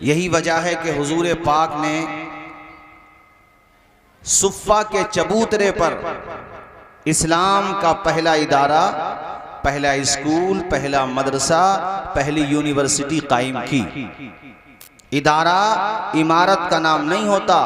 यही वजह है कि हुजूर पाक ने सुफ़ा के चबूतरे पर इस्लाम का पहला इदारा, पहला स्कूल, पहला मदरसा, पहली यूनिवर्सिटी कायम की। इदारा इमारत का नाम नहीं होता,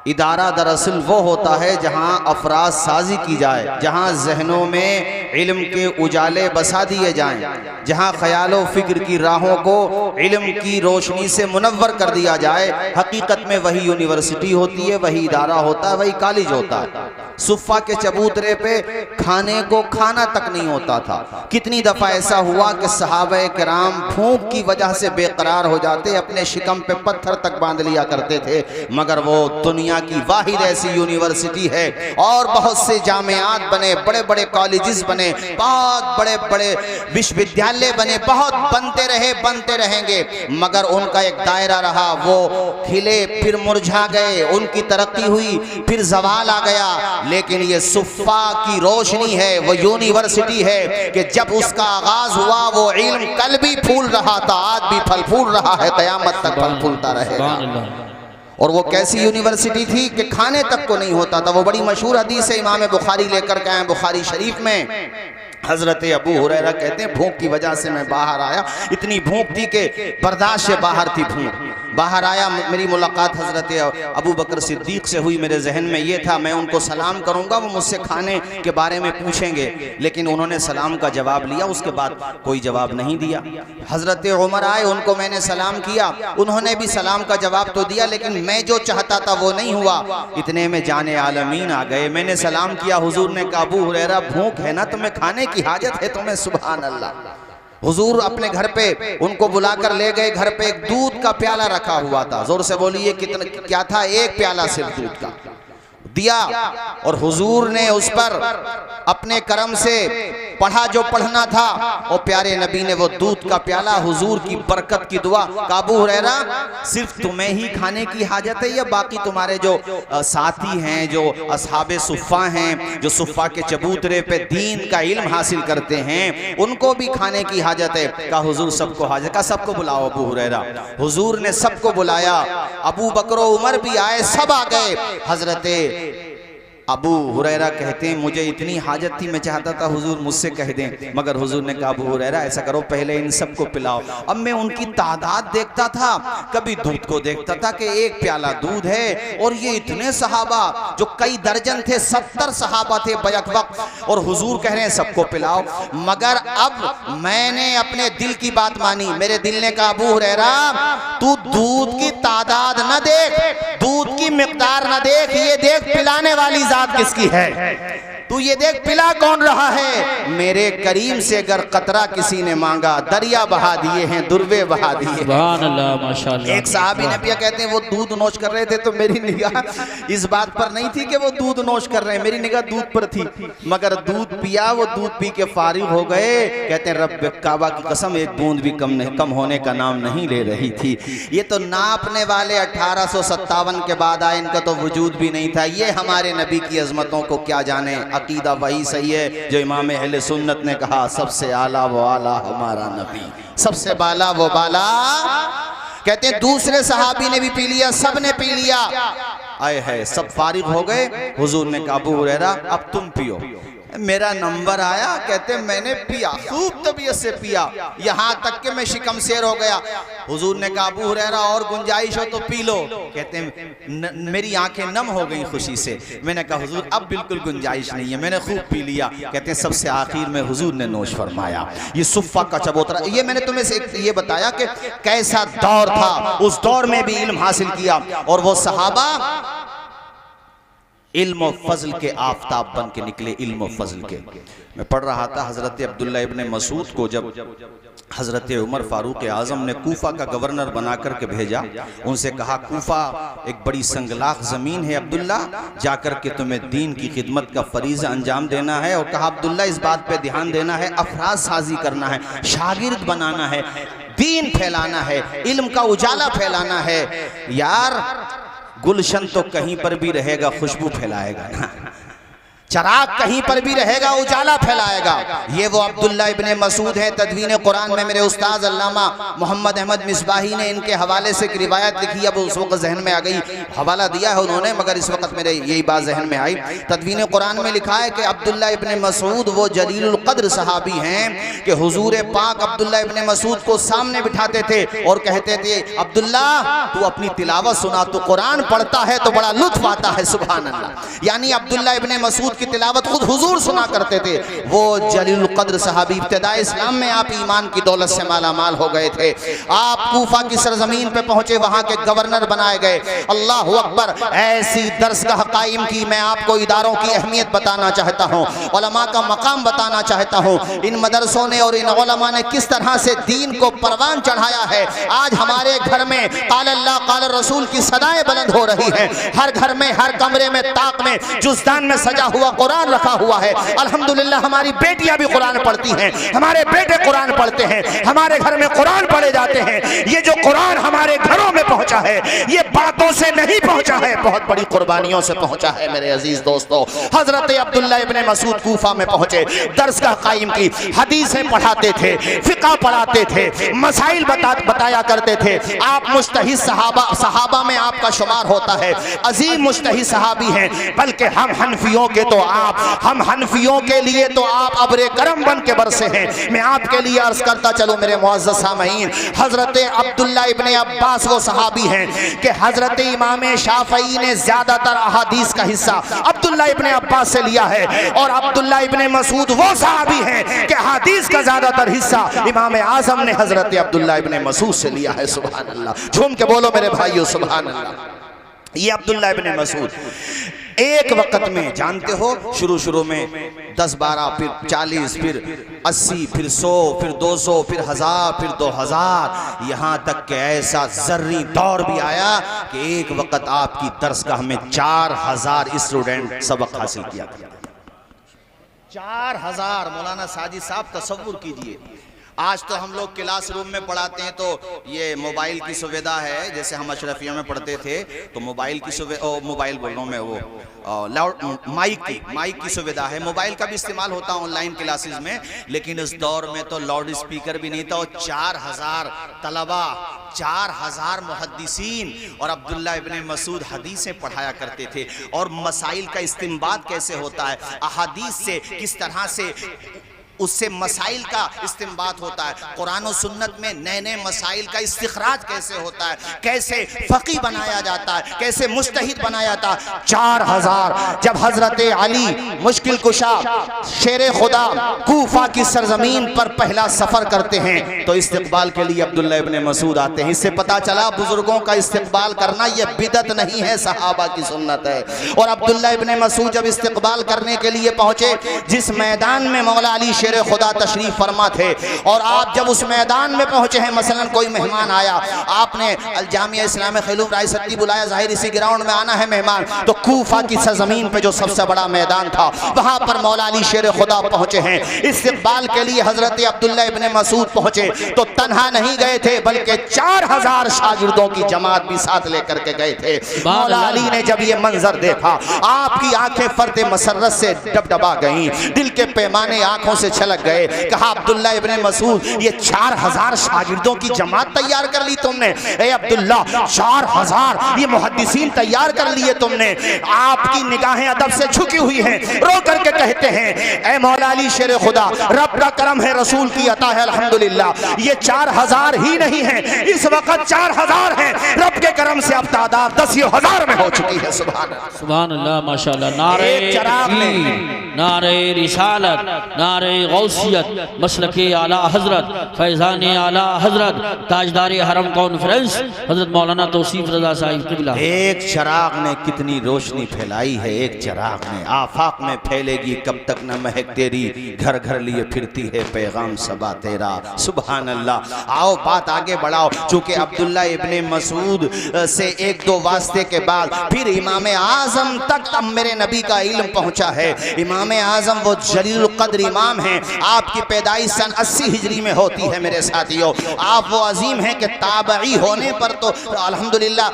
इदारा दरअसल वो होता है जहाँ अफराज साजी की जाए, जहाँ जहनों में इल्म के उजाले बसा दिए जाएं, जहाँ ख्यालो फिक्र की राहों को इल्म की रोशनी से मुनव्वर कर दिया जाए। हकीकत में वही यूनिवर्सिटी होती है, वही इदारा होता है, वही कॉलेज होता है। सुफ़ा के चबूतरे पे खाने को खाना तक नहीं होता था। कितनी दफ़ा ऐसा हुआ कि सहाबा किराम भूख की वजह से बेकरार हो जाते, अपने शिकम पे पत्थर तक बांध लिया करते थे। मगर वो दुनिया की वाहिद ऐसी यूनिवर्सिटी है, और बहुत से जामियात बने, बड़े बड़े कॉलेजेस बने, बहुत बड़े बड़े विश्वविद्यालय बने, बहुत बनते रहे, बनते रहेंगे, मगर उनका एक दायरा रहा। वो खिले फिर मुरझा गए, उनकी तरक्की हुई फिर जवाल आ गया। लेकिन ये सुफ़ा की रोशनी है, वो यूनिवर्सिटी है कि जब उसका आगाज हुआ वो इल्म कल भी फूल रहा था, आज भी फल फूल रहा है, क़यामत तक फल फूलता रहेगा। और वो कैसी यूनिवर्सिटी थी कि खाने तक को नहीं होता था। वो बड़ी मशहूर हदीस है, इमाम बुखारी लेकर के आए बुखारी शरीफ में। हज़रत अबू हुरैरा कहते हैं भूख की वजह से मैं बाहर आया, इतनी भूख थी कि बर्दाश्त से बाहर थी भूख। बाहर आया, मेरी मुलाकात हज़रत अबू बकर सिद्दीक़ से हुई। मेरे जहन में ये था मैं उनको सलाम करूँगा, वो मुझसे खाने के बारे में पूछेंगे, लेकिन उन्होंने सलाम का जवाब लिया, उसके बाद कोई जवाब नहीं दिया। हज़रत उमर आए, उनको मैंने सलाम किया, उन्होंने भी सलाम का जवाब तो दिया, लेकिन मैं जो चाहता था वो नहीं हुआ। इतने में जाने आलमीन आ गए। मैंने सलाम किया, हुजूर ने कहा अबू हुरैरा भूख है ना, तुम्हें खाने की हाजत है तुम्हें? सुभान अल्लाह। हुजूर अपने घर पे उनको बुलाकर ले गए। घर पे एक दूध का प्याला रखा हुआ था। जोर से बोलिए कितना क्या था? एक प्याला सिर्फ दूध का दिया, और हुजूर ने उस पर अपने करम से पढ़ा जो पढ़ना था, और प्यारे नबी ने वो दूध का प्याला, हुजूर की बरकत की दुआ। अबू हुरैरा सिर्फ तुम्हें ही खाने की हाजत है या बाकी तुम्हारे जो साथी हैं, जो असहाबे सुफ़ा हैं, जो सुफ़ा के चबूतरे पे दीन का इल्म हासिल करते हैं, उनको भी खाने की हाजत है? कहा हुजूर सबको हाजत। कहा सबको बुलाओ अबू हुरैरा। हुजूर ने सबको बुलाया, अबू बकर उमर भी आए, सब आ गए। हजरत अबू हुरैरा कहते हैं मुझे इतनी हाजत थी, मैं चाहता था हुजूर मुझसे कह दें, मगर हुजूर ने कहा अबू हुरैरा ऐसा करो पहले इन सबको पिलाओ। अब मैं उनकी तादाद देखता था, कभी दूध को देखता था कि एक प्याला दूध है, और ये इतने सहाबा जो कई दर्जन थे, 70 सहाबा थे बैक वक्त, और हुजूर कह रहे हैं सबको पिलाओ। मगर अब मैंने अपने दिल की बात मानी। मेरे दिल ने कहा अबू हुरैरा तू दूध की तादाद न देख, दूध की मिकदार न देख, ये देख पिलाने वाली जात किसकी है। तू ये देख पिला कौन रहा है। मेरे करीम से अगर कतरा किसी ने मांगा, दरिया बहा दिए हैं, दुर्वे बहा दिए। सुभान अल्लाह, माशाअल्लाह। एक साहबी ने पिया, कहते हैं वो दूध नोश कर रहे थे, तो मेरी निगाह इस बात पर नहीं थी कि वो दूध नोश कर रहे हैं, मेरी निगाह दूध पर थी। मगर दूध पिया, वो दूध पी के फारिग हो गए। कहते हैं रब काबा की कसम एक बूंद भी कम होने का नाम नहीं ले रही थी। ये तो नापने वाले 1857 के बाद आए, इनका तो वजूद भी नहीं था। ये हमारे नबी की अजमतों को क्या जाने। अकीदा वही सही है जो इमाम अहले सुन्नत ने कहा, सबसे आला वो आला हमारा नबी, सबसे बाला वो बाला। कहते हैं दूसरे सहाबी ने भी पी लिया, सब ने पी लिया। आए है सब फारिग हो गए। हुजूर ने कहा अबू हुरैरा अब तुम पियो। मेरा नंबर आया, कहते मैंने पिया, खूब तबीयत से पिया, यहाँ तक कि मैं शिकमशेर हो गया। हुजूर ने कहा अबू हुरैरा और गुंजाइश हो तो पी लो। कहते हैं मेरी आंखें नम हो गई खुशी से। मैंने कहा हुजूर अब बिल्कुल गुंजाइश नहीं है, मैंने खूब पी लिया। कहते हैं सबसे आखिर में हुजूर ने नोश फरमाया। ये सुफ़ा का चबूतरा, ये मैंने तुम्हें से ये बताया कि कैसा दौर था, उस दौर में भी इल्म हासिल किया। और वो सहाबा इल्म और फजल के आफताब बन के निकले, इल्म और फजल के। मैं पढ़ रहा था हज़रत अब्दुल्ला इब्ने मसूद को जब हज़रत उमर फारूक आज़म ने कूफा का गवर्नर बना कर के भेजा, उनसे कहा कूफा एक बड़ी संगलाख ज़मीन है अब्दुल्ला, जाकर के तुम्हें दीन की खिदमत का फरीज़ा अंजाम देना है। और कहा अब्दुल्ला इस बात पे ध्यान देना है, अफराज साजी करना है, शागिर्द बनाना है, दीन फैलाना है, इल्म का उजाला फैलाना है। यार गुलशन तो कहीं पर भी रहेगा, खुशबू फैलाएगा ना। चराग कहीं पर भी रहेगा उजाला फैलाएगा। ये वो अब्दुल्ला इब्ने मसूद है। तदवीन कुरान में मेरे उस्ताद अल्लामा मोहम्मद अहमद मिसबाही ने इनके हवाले से एक रिवायत लिखी, अब उस वक्त जहन में आ गई, हवाला दिया है उन्होंने, मगर इस वक्त मेरे यही बात जहन में आई। तदवीन कुरान में लिखा है कि अब्दुल्ला इब्ने मसूद वो जलीलुल कद्र सहाबी हैं कि हुजूर पाक अब्दुल्ला इब्ने मसूद को सामने बिठाते थे और कहते थे, अब्दुल्ला तू अपनी तिलावत सुना, तू कुरान पढ़ता है तो बड़ा लुत्फ आता है, सुभान अल्लाह। यानी अब्दुल्ला इब्ने मसूद की तिलावत खुद हुजूर सुना करते थे। वो जलीलुल कद्र सहाबी इब्तिदाए इस्लाम में आप ईमान की दौलत से माला माल हो गए थे। आप कूफा की सरजमीन पे पहुंचे, वहां के गवर्नर बनाए गए। अल्लाह अकबर, ऐसी दरसगाह कायम की। मैं आपको इदारों की अहमियत बताना चाहता हूँ, उलमा का मकाम बताना चाहता हूँ। इन मदरसों ने और इन उलमा ने किस तरह से दीन को परवान चढ़ाया है। आज हमारे घर में क़ाल अल्लाह क़ाल रसूल की सदाएं बुलंद हो रही हैं। हर घर में, हर कमरे में, ताक में, जुज़दान में सजा हुआ कुरान रखा हुआ है। अल्हम्दुलिल्लाह हमारी बेटियां भी कुरान पढ़ती हैं, हमारे बेटे कुरान पढ़ते हैं, हमारे घर में कुरान पढ़े जाते हैं। ये जो कुरान हमारे घरों में पहुंचा है, ये बातों से नहीं पहुंचा है, बहुत बड़ी कुर्बानियों से पहुंचा है। मेरे अजीज दोस्तों, हजरत अब्दुल्ला इब्ने मसूद कूफा में पहुंचे, दरसगाह कायम की, हदीसें पढ़ाते थे, फिक़ह पढ़ाते थे, मसाइल बताया करते थे। आप मुज्तहिद सहाबा में आपका शुमार होता है, अजीम मुज्तहिद सहाबी हैं। बल्कि हम हनफियों के तो हम हनफियों के लिए तो आप अब्रे करम बन के बरसे हैं। मैं आपके लिए अर्ज करता चलूं मेरे मुअज़्ज़ज़ सामईन, हजरत अब्दुल्ला इब्ने अब्बास वो सहाबी हैं कि हजरत इमाम शाफ़ई ने ज्यादातर अहादीस का हिस्सा अब्दुल्ला इब्ने अब्बास से लिया है, और अब्दुल्ला इब्ने मसूद वो सहाबी हैं कि अहादीस का ज्यादातर हिस्सा इमाम आज़म ने हजरत अब्दुल्ला इब्ने मसूद से लिया है। सुभान अल्लाह, झूम के बोलो मेरे भाइयों, सुभान अल्लाह। ये अब्दुल्ला इब्ने मसूद एक वक्त में, जानते हो, शुरू में 10, 12, फिर 40, फिर 80, फिर 100, फिर 200, फिर 1000, फिर 2000, यहाँ तक के ऐसा जर्री दौर भी आया कि एक वक्त आपकी दरसगाह में 4000 स्टूडेंट सबक हासिल किया। 4000। मौलाना साजिद साहब तसव्वुर कीजिए, आज तो हम लोग क्लासरूम में पढ़ाते हैं तो ये मोबाइल की सुविधा है। जैसे हम अशरफिया में पढ़ते थे तो मोबाइल की सुविधा, मोबाइल बोल रहा हूँ मैं, वो लाउड माइक की सुविधा है। मोबाइल का भी इस्तेमाल होता है ऑनलाइन क्लासेस में, लेकिन इस दौर में तो लाउड स्पीकर भी नहीं था। और 4000 तलबा, 4000 मुहद्दिसीन और अब्दुल्ला इब्ने मसूद हदीसें पढ़ाया करते थे। और मसाइल का इस्तिंबात कैसे होता है, अहादीस से किस तरह से उससे मसाइल का इस्तिंबात होता है, कुरान और सुन्नत में नए नए मसाइल का इस्तिखराज कैसे होता है, कैसे फ़क़ी बनाया जाता है, कैसे मुज्तहिद बनाया जाता है। 4000। जब हजरत अली मुश्किल कुशा शेर खुदा कूफा की सरजमीन पर पहला सफर करते हैं तो इस्तकबाल के लिए अब्दुल्ला इब्ने मसूद आते हैं। इससे पता चला बुजुर्गों का इस्तकबाल करना यह बिदत नहीं है, सहाबा की सुन्नत है। और अब्दुल्ला इब्ने मसूद जब इस्तकबाल करने के लिए पहुंचे, जिस मैदान में मौला अली शेर खुदा तशरीफ फरमा थे, और आप जब उस मैदान में पहुंचे हैं, मसलन कोई मेहमान आया, आपने अलजामिया इस्लाम खिलूम रायसती बुलाया, जाहिर इसी ग्राउंड में आना है मेहमान, तो कूफा की सरजमीन पे जो सबसे बड़ा मैदान था वहां पर मौला अली शेर खुदा पहुंचे हैं। इस्तकबाल के लिए हजरत अब्दुल्ला इब्ने मसूद पहुंचे तो तन्हा नहीं गए थे, बल्कि 4000 शागिर्दों की जमात भी साथ लेकर के गए थे। मौला अली ने जब ये मंजर देखा, आपकी आंखें फर्द मसरत से डबडबा गईं, दिल के पैमाने आंखों से छलक गए। कहा, अब्दुल्ला इब्ने मसूद, ये 4000 शागिर्दों की जमात तैयार कर ली तुमने। ए अब्दुल्ला, 4000 ये मुहद्दिसीन तैयार कर लिए तुमने। आपकी निगाहें अदब से झुकी हुई हैं, रो करके कहते हैं, ए मौला अली शेर खुदा, रब का करम है, रसूल की अता है, अल्हम्दुलिल्लाह। ये 4000 ही नहीं है, इस वक्त 4000 हैं। रब के करम से अब तादाद 10,000 में हो चुकी है। सुभान अल्लाह, माशाअल्लाह। नारे नारे रिसालत, नारे गौसियत, मसलके आला हजरत, फैज़ान आला हजरत, ताजदार हरम कॉन्फ्रेंस हजरत मौलाना तौसीफ रज़ा साहिब क़िबला। एक चिराग ने कितनी रोशनी फैलाई है, एक चिराग ने आफाक में फैलेगी कब तक न महक तेरी, घर घर लिए फिरती है पैगाम सबा तेरा। सुभान अल्लाह। आओ बात आगे बढ़ाओ। चूंकि अब्दुल्ला इब्ने मसूद से 1-2 वास्ते के बाद फिर इमाम आज़म तक अब मेरे नबी का इल्म पहुंचा है। इमाम आज़म वो जलील कद्र इमाम है हैं। आपकी पैदाइश सन 80 हिजरी में होती है मेरे साथियों। आप वो अजीम हैं कि ताबई होने पर तो अल्हम्दुलिल्लाह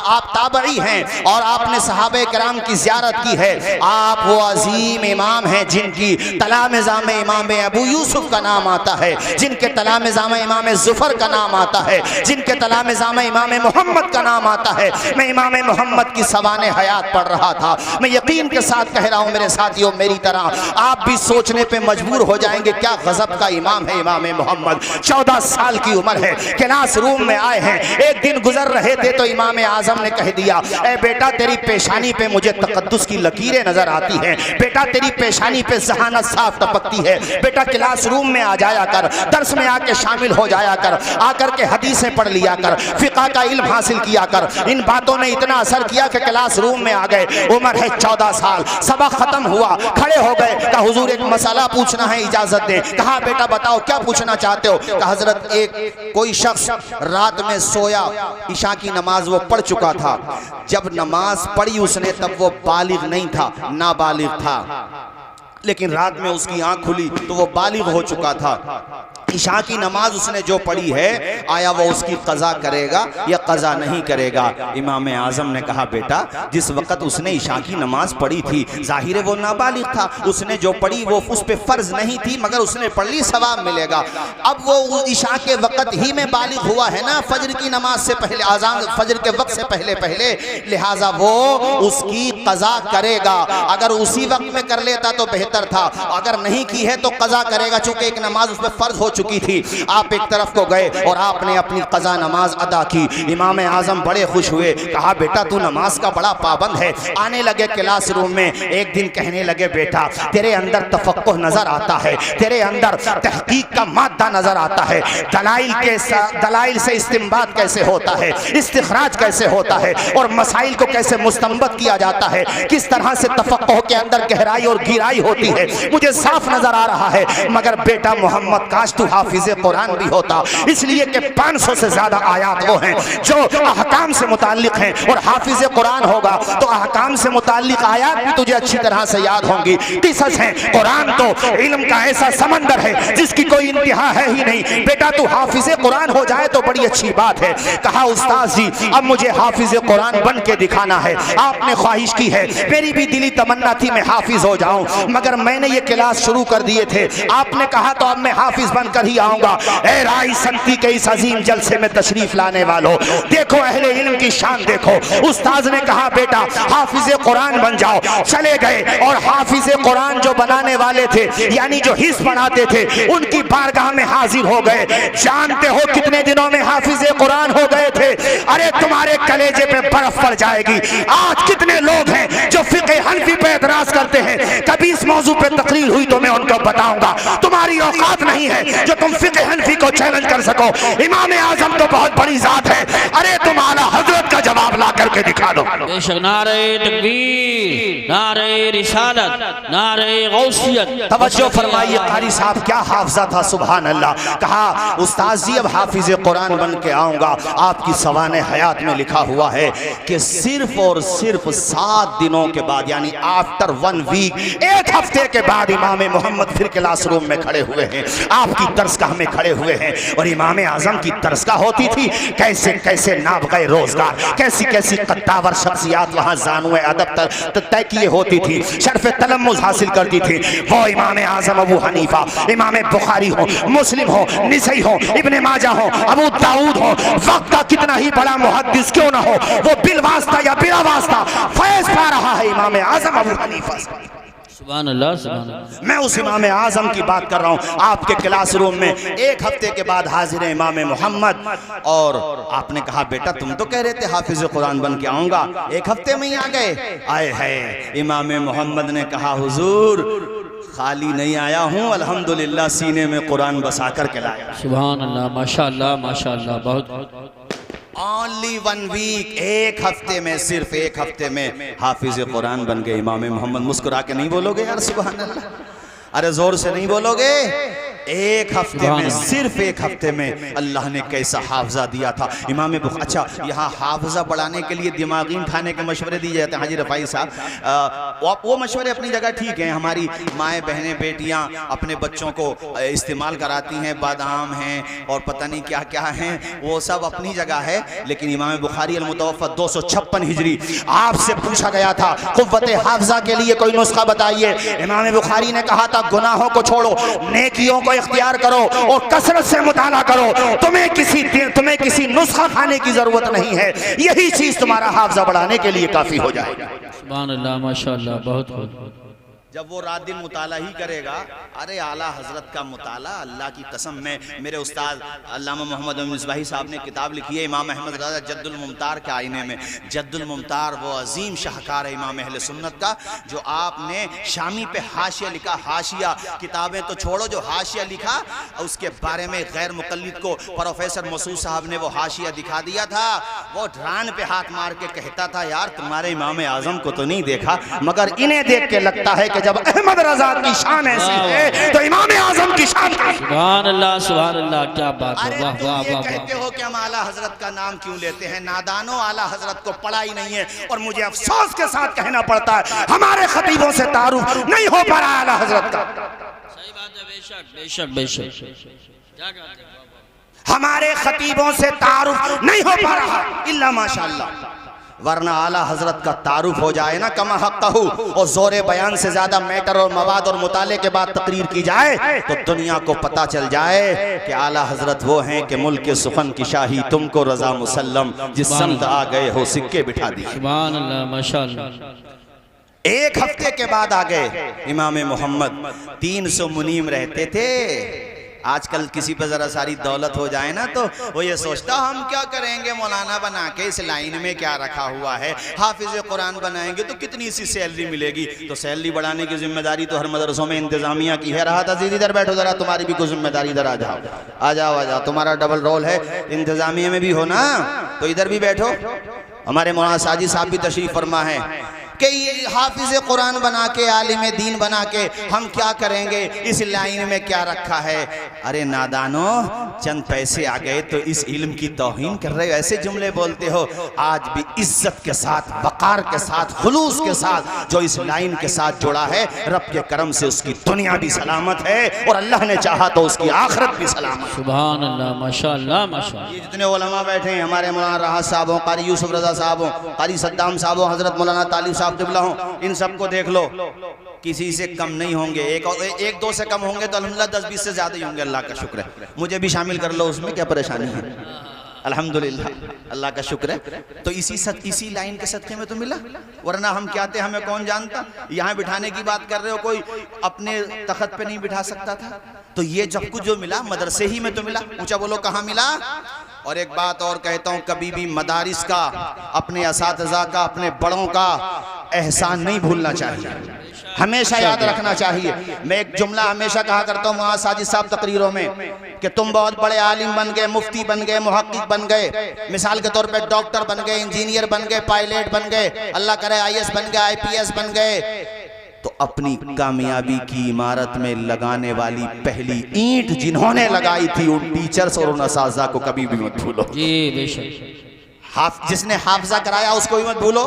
आप ताबई हैं और आपने सहाबे कराम की ज़ियारत की है। आप वो अजीम इमाम हैं जिनकी तलामिज़ाम इमाम अबू यूसुफ का नाम आता है, जिनके तलामिज़ाम इमाम ज़ुफ़र का नाम आता है, जिनके तलामिज़ाम इमाम मोहम्मद का नाम आता है। मैं इमाम मोहम्मद की सवाने हयात पढ़ रहा था। मैं यकीन के साथ कह रहा हूँ मेरे साथियों, मेरी तरह आप भी सोचने पे मजबूर हो जाएंगे क्या गजब का इमाम है इमाम मोहम्मद। 14 साल की उम्र है, क्लास रूम में आए हैं। एक दिन गुजर रहे थे तो इमाम आजम ने कह दिया, ए बेटा तेरी पेशानी पे मुझे तकद्दुस की लकीरें नजर आती हैं, बेटा तेरी पेशानी पे ज़हानत साफ टपकती है, बेटा क्लास रूम में आ जाया कर, दर्स में आके शामिल हो जाया कर, आकर के हदीसें पढ़ लिया कर, फिक़ह का इल्म हासिल किया कर। इन बातों ने इतना असर किया कि क्लास रूम में आ गए। उम्र है 14 साल। सबक खत्म हुआ, खड़े हो गए। कहा हुजूर एक मसला पूछना है, इजाजत दें। कहा बेटा बताओ क्या पूछना चाहते हो। कहा हजरत एक कोई शख्स रात में सोया, ईशा की नमाज वो पढ़ चुका था। जब नमाज पढ़ी उसने तब वो बालिग नहीं था, नाबालिग था, लेकिन रात में उसकी आंख खुली तो वो बालिग हो चुका था। ईशा की नमाज उसने जो पढ़ी है, आया वो उसकी कज़ा करेगा या कज़ा नहीं करेगा। इमाम आज़म ने कहा बेटा जिस वक़्त उसने ईशा की नमाज पढ़ी थी, जाहिर है वो नाबालिग था, उसने जो पढ़ी वो उस पे फ़र्ज नहीं थी, मगर उसने पढ़ ली, सवाब मिलेगा। अब वो ईशा के वक़्त ही में बालिग हुआ है ना, फजर की नमाज से पहले, आज़ान फजर के वक्त से पहले पहले, लिहाजा वो उसकी कज़ा करेगा। अगर उसी वक्त में कर लेता तो बेहतर था, अगर नहीं की है तो कज़ा करेगा, चूँकि एक नमाज उस पर फ़र्ज हो चुकी थी। आप एक तरफ को गए और आपने अपनी कज़ा नमाज अदा की। इमाम आज़म बड़े खुश हुए, कहा बेटा तू नमाज का बड़ा पाबंद है। आने लगे क्लास रूम में, एक दिन कहने लगे बेटा तेरे अंदर तफक्कुह नजर आता है, तेरे अंदर तहकीक का मादा नजर आता है, दलाइल से इस्तिंबात कैसे होता है, इस्तिखराज कैसे होता है और मसाइल को कैसे मुस्तंबत किया जाता है, किस तरह से तफक्कुह के अंदर गहराई और गिराई होती है, मुझे साफ नजर आ रहा है। मगर बेटा मोहम्मद काश तू हाफिज़े कुरान भी होता, इसलिए कि 500 से ज्यादा आयात वो हैं जो अहकाम से मुताल्लिक हैं, और हाफिज़े कुरान होगा तो अहकाम से मुताल्लिक आयात भी तुझे अच्छी तरह से याद होंगी। किसस हैं, कुरान तो इल्म का ऐसा समंदर है जिसकी कोई इंतहा है ही नहीं। बेटा तू हाफिज़े कुरान हो जाए तो बड़ी अच्छी बात है। कहा उस्ताद जी अब मुझे हाफिज़े कुरान बन के दिखाना है, आपने ख्वाहिश की है, मेरी भी दिली तमन्ना थी मैं हाफिज हो जाऊं, मगर मैंने ये क्लास शुरू कर दिए थे, आपने कहा तो अब मैं हाफिज बनकर ही आऊंगा। ए राई संती के इस अजीम जलसे में तशरीफ लाने वालों, देखो अहले इल्म की शान देखो। उस्ताद ने कहा बेटा हाफिज़े कुरान बन जाओ। चले गए और हाफिज़े कुरान जो बनाने वाले थे, यानी जो हिस्स पढ़ाते थे, उनकी बारगाह में हाजिर हो गए। जानते हो कितने दिनों में हाफिज़े कुरान हो गए थे? अरे तुम्हारे कलेजे पे बर्फ पड़ जाएगी। आज कितने लोग हैं जो फिक़े हनफी पे एतराज करते हैं, कभी इस मौजू पे तकरीर हुई तो मैं उनको बताऊंगा। तुम्हारी औकात नहीं है जो तुम फिक़े हनफी को चैलेंज कर सको। इमाम आज़म तो बहुत बड़ी जात है, अरे तुम आला हजरत का जवाब ला करके दिखा दो। बेशक नारे तकबीर, नारे रिसालत, नारे गौसियत। तवज्जो फरमाइए, कारी साहब क्या हाफजा था, सुभान अल्लाह। कहा उस्ताद जी अब हाफिज़े कुरान बन के आऊंगा। आपकी सवाने हयात में लिखा हुआ है कि सिर्फ और सिर्फ 7 दिनों के बाद, यानी आफ्टर 1 वीक, 1 हफ्ते के बाद इमाम मोहम्मद फिर क्लासरूम में खड़े हुए हैं, आपकी दरसगाह में खड़े हुए हैं। और इमाम आज़म की दरसगाह होती थी, कैसे कैसे नाबग़े रोजगार, कैसी कैसी कद्दावर शख्सियात वहाँ ज़ानुए अदब तय किए होती थी, शर्फ तलम्मुज़ हासिल करती थी। वो इमाम आज़म अबू हनीफा, इमाम बुखारी हो, मुस्लिम हो, निसई हो, इब्ने माजा हो, अबू दाऊद हो, वक्त का कितना ही बड़ा मुहद्दिस क्यों ना हो, वो बिल वास्ता या बिला वास्ता फैज़ पा रहा है इमाम आज़म अबू हनीफा। सुभान अल्लाह, सुभान अल्लाह। मैं उस इमाम आज़म की बात कर रहा हूँ। आपके क्लासरूम में 1 हफ्ते के बाद हाजिर है इमाम मोहम्मद, और आपने कहा बेटा तुम तो कह रहे थे हाफिज़ कुरान बन के आऊँगा, 1 हफ्ते में ही आ गए। आए है इमाम मोहम्मद ने कहा हुजूर खाली नहीं आया हूँ, अल्हम्दुलिल्लाह सीने में कुरान बसा कर के लाया। सुभान अल्लाह, माशाअल्लाह, माशाअल्लाह। बहुत ओनली 1 वीक, 1 हफ्ते में, सिर्फ 1 हफ्ते में हाफिज़ कुरान बन गए इमाम मोहम्मद। मुस्कुरा के नहीं बोलोगे यार सुभान अल्लाह, अरे जोर से नहीं बोलोगे। एक हफ्ते में, सिर्फ एक हफ्ते में अल्लाह ने कैसा हाफजा दिया था इमाम बुखारी। अच्छा, यहाँ हाफजा बढ़ाने के लिए दिमागी खाने के मशवरे दिए जाते हैं हाजी रफ़ाई साहब। वो मशवरे अपनी जगह ठीक हैं, हमारी माएँ बहनें बेटियाँ अपने बच्चों को इस्तेमाल कराती हैं, बादाम हैं और पता नहीं क्या क्या हैं, वो सब अपनी जगह है। लेकिन इमाम बुखारी अल-मुतवफ़्फ़ा 256 हिजरी, आपसे पूछा गया था क़ुव्वत हाफ़ज़ा के लिए कोई नुस्खा बताइए। इमाम बुखारी ने कहा था गुनाहों को छोड़ो, नेकियों को इख्तियार करो और कसरत से मुताला करो। तुम्हें किसी नुस्खा खाने की जरूरत नहीं है, यही चीज तुम्हारा हाफ़ज़ा बढ़ाने के लिए काफी हो जाएगा। सुभान अल्लाह, माशाअल्लाह, बहुत बहुत। जब वो रात दिन मुताला ही करेगा, अरे आला हजरत का मुताला, अल्लाह की कसम में, मेरे उस्ताद अल्लामा मोहम्मद मिसबाही साहब ने किताब लिखी है इमाम अहमद रज़ा जद्दुल मुमतार के आईने में। जद्दुल मुमतार वो अजीम शाहकार है इमाम अहले सुन्नत का, जो आपने शामी पे हाशिया लिखा। हाशिया किताबें तो छोड़ो, जो हाशिया लिखा उसके बारे में गैर मुक़ल्लिद को प्रोफेसर मसूद साहब ने वो हाशिया दिखा दिया था। वो ढरान पे हाथ मार के कहता था, यार तुम्हारे इमाम आज़म को तो नहीं देखा, मगर इन्हें देख के लगता है जब अहमद रज़ा की शान ऐसी है तो इमाम आज़म की शान। सुभान अल्लाह, सुभान अल्लाह, क्या बात है, वाह वाह वाह। कहते हो कि हम आला हजरत का नाम क्यों लेते हैं? नादानो, आला हजरत को पढ़ा ही नहीं है। और मुझे अफसोस के साथ कहना पड़ता है, हमारे खतीबों से तारुफ नहीं हो पा रहा आला हजरत का। सही बात है, बेशक बेशक बेशक। हमारे खतीबों से तारुफ नहीं हो पा रहा, इल्ला माशाअल्लाह। वरना आला हजरत का तारुफ हो जाए ना कमा हक़्क़हू, और जोरे बयान से ज्यादा मैटर और मवाद और मुताले के बाद तकरीर की जाए तो दुनिया को पता चल जाए कि आला हजरत वो हैं कि मुल्क सुखन की शाही तुमको रजा मुसल्लम, जिस समत आ गए हो सिक्के बिठा दिए। सुभान अल्लाह, माशाअल्लाह। एक हफ्ते के बाद आ गए इमाम मोहम्मद। 300 मुनीम रहते थे। आजकल किसी पर जरा सारी दौलत हो जाए ना तो वो ये सोचता हम क्या करेंगे, मौलाना बना के इस लाइन में क्या रखा हुआ है, हाफिज कुरान बनाएंगे तो कितनी सी सैलरी मिलेगी। तो सैलरी बढ़ाने की जिम्मेदारी तो हर मदरसों में इंतजामिया की है। रहा था इधर बैठो जरा, तुम्हारी भी कुछ जिम्मेदारी, इधर आ जाओ आ जाओ आ जाओ, तुम्हारा डबल रोल है, इंतजामिया में भी हो ना तो इधर भी बैठो। हमारे मौलाना साजिद साहब भी तशरीफ फरमा है कि हाफिज कुरान बना के, आलिम दीन बना के हम क्या करेंगे, इस लाइन में क्या रखा है। अरे नादानो, चंद पैसे आ गए तो इस इल्म की तौहीन कर रहे हो, ऐसे जुमले बोलते हो। आज भी इज्जत के साथ, वक़ार के साथ, खुलूस के साथ जो इस लाइन के साथ जुड़ा है, रब के करम से उसकी दुनिया भी सलामत है और अल्लाह ने चाहा तो उसकी आखिरत भी सलामत। सुभान अल्लाह, माशाअल्लाह माशाअल्लाह। ये जितने उलमा बैठे हैं, हमारे मौलाना राहत साहब हो, कारी यूसुफ रजा साहब हो, कारी सद्दाम साहब हो, हजरत मौलाना तालिब साहब दिबला हो, इन सबको देख लो, किसी से कम नहीं होंगे। एक दो से कम होंगे तो अल्हम्दुलिल्लाह 10-20 से ज्यादा ही होंगे। अल्लाह का शुक्र है, मुझे भी शामिल कर लो उसमें, क्या परेशानी है। अल्हम्दुलिल्लाह, अल्लाह का शुक्र है। तो इसी लाइन के सदक़े में तो मिला, वरना हम क्या थे हमें कौन जानता। यहाँ बिठाने की बात कर रहे हो, कोई अपने तख्त पे नहीं बिठा सकता था। तो ये जब कुछ जो मिला मदरसे ही में तो मिला। ऊंचा बोलो, कहाँ मिला। और एक बात और कहता हूँ, कभी भी मदारिस का, अपने असातिज़ा का, अपने बड़ों का एहसान नहीं भूलना चाहिए, हमेशा याद रखना चाहिए। मैं एक जुमला हमेशा कहा करता हूँ मौलाना साजिद साहब तकरीरों में, कि तुम बहुत बड़े आलिम बन गए, मुफ्ती बन गए, मुहक्किक बन गए, मिसाल के तौर पे डॉक्टर बन गए, इंजीनियर बन गए, पायलट बन गए, अल्लाह करे IAS बन गए, IPS बन गए, तो अपनी कामयाबी की इमारत में लगाने वाली पहली ईंट जिन्होंने लगाई थी, उन टीचर्स और उन असातिज़ा को कभी भी मत भूलो। जी बेशक। जिसने हाफजा कराया उसको भी मत भूलो।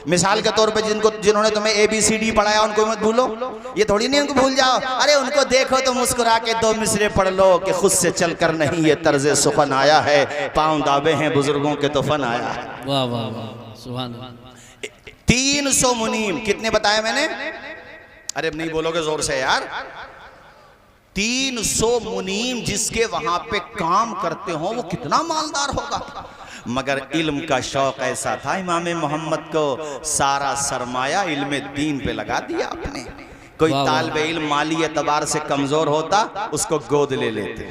मिसाल के तौर पे जिन्होंने तुम्हें ABCD पढ़ाया उनको भी मत भूलो। ये थोड़ी नहीं उनको भूल जाओ, अरे उनको देखो तो मुस्कुरा के 2 मिसरे पढ़ लो कि खुद से चलकर नहीं ये तर्ज़े सुखन आया है, पाँव दाबे हैं बुजुर्गों के तो फन आया है। वाह वाह वाह, सुभान अल्लाह। 300 मुनीम, कितने बताया मैंने? अरे नहीं बोलोगे जोर से यार। 300 मुनीम जिसके वहां पे काम करते हो वो कितना मालदार होगा। मगर इल्म का शौक ऐसा था, इमाम मोहम्मद को सारा सरमाया इल्म दीन पे लगा दिया आपने। कोई तालिब इल्म माली एतबार से कमजोर होता, उसको गोद ले लेते,